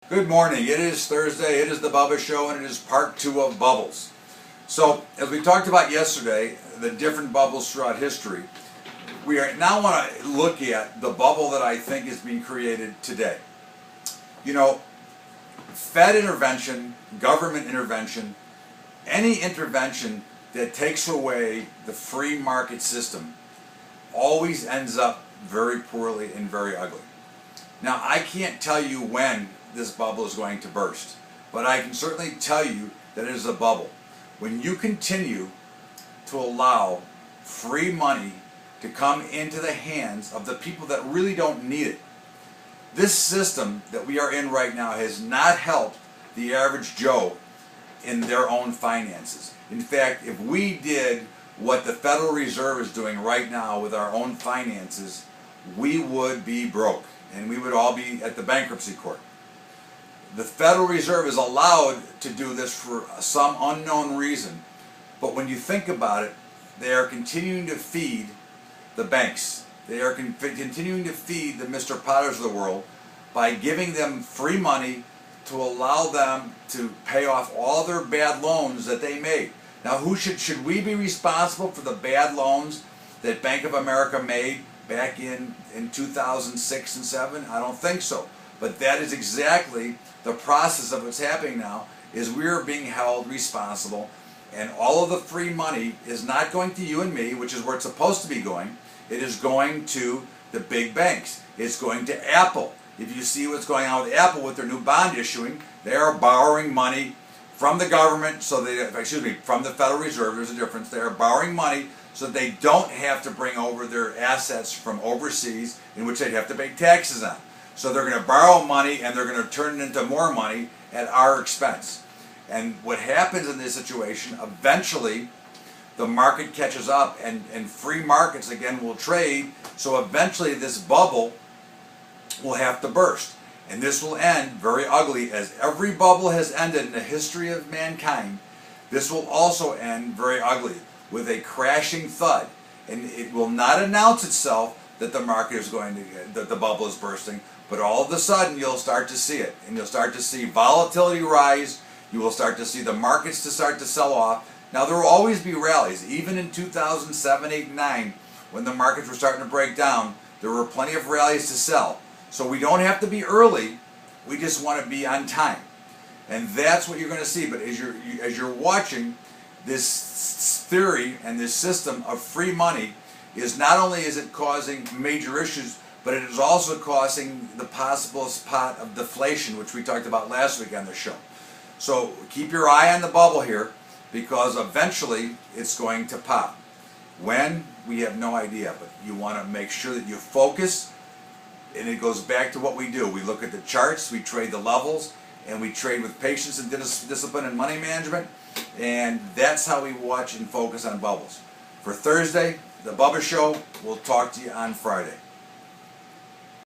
Good morning. It is Thursday. It is the Bubba Show, and it is part 2 of bubbles. So, as we talked about yesterday, the different bubbles throughout history, we now want to look at the bubble that I think is being created today. You know, Fed intervention, government intervention, any intervention that takes away the free market system always ends up very poorly and very ugly. Now, I can't tell you when this bubble is going to burst, but I can certainly tell you that it is a bubble. When you continue to allow free money to come into the hands of the people that really don't need it, this system that we are in right now has not helped the average Joe in their own finances. In fact, if we did what the Federal Reserve is doing right now with our own finances, we would be broke and we would all be at the bankruptcy court. The Federal Reserve is allowed to do this for some unknown reason, but when you think about it, they are continuing to feed the banks. They are continuing to feed the Mr. Potters of the world by giving them free money to allow them to pay off all their bad loans that they made. Now, should we be responsible for the bad loans that Bank of America made back in 2006 and 7? I don't think so. But that is exactly the process of what's happening now, is we are being held responsible, and all of the free money is not going to you and me, which is where it's supposed to be going. It is going to the big banks. It's going to Apple. If you see what's going on with Apple with their new bond issuing, they are borrowing money from the government, from the Federal Reserve. There's a difference. They are borrowing money so that they don't have to bring over their assets from overseas, in which they'd have to pay taxes on. So they're going to borrow money and they're going to turn it into more money at our expense. And what happens in this situation, eventually the market catches up and free markets again will trade. So eventually this bubble will have to burst. And this will end very ugly, as every bubble has ended in the history of mankind. This will also end very ugly with a crashing thud. And it will not announce itself that the market is that the bubble is bursting, but all of a sudden you'll start to see it, and you'll start to see volatility rise. You will start to see the markets start to sell off. Now, there will always be rallies. Even in 2007, 8, and 9, when the markets were starting to break down, there were plenty of rallies to sell. So we don't have to be early. We just want to be on time, and that's what you're going to see. But as you're watching, this theory and this system of free money is not only is it causing major issues, but it is also causing the possible spot of deflation, which we talked about last week on the show. So keep your eye on the bubble here, because eventually it's going to pop. When? We have no idea, but you want to make sure that you focus, and it goes back to what we do. We look at the charts, we trade the levels, and we trade with patience and discipline and money management, and that's how we watch and focus on bubbles. For Thursday, the Bubba Show, we'll talk to you on Friday.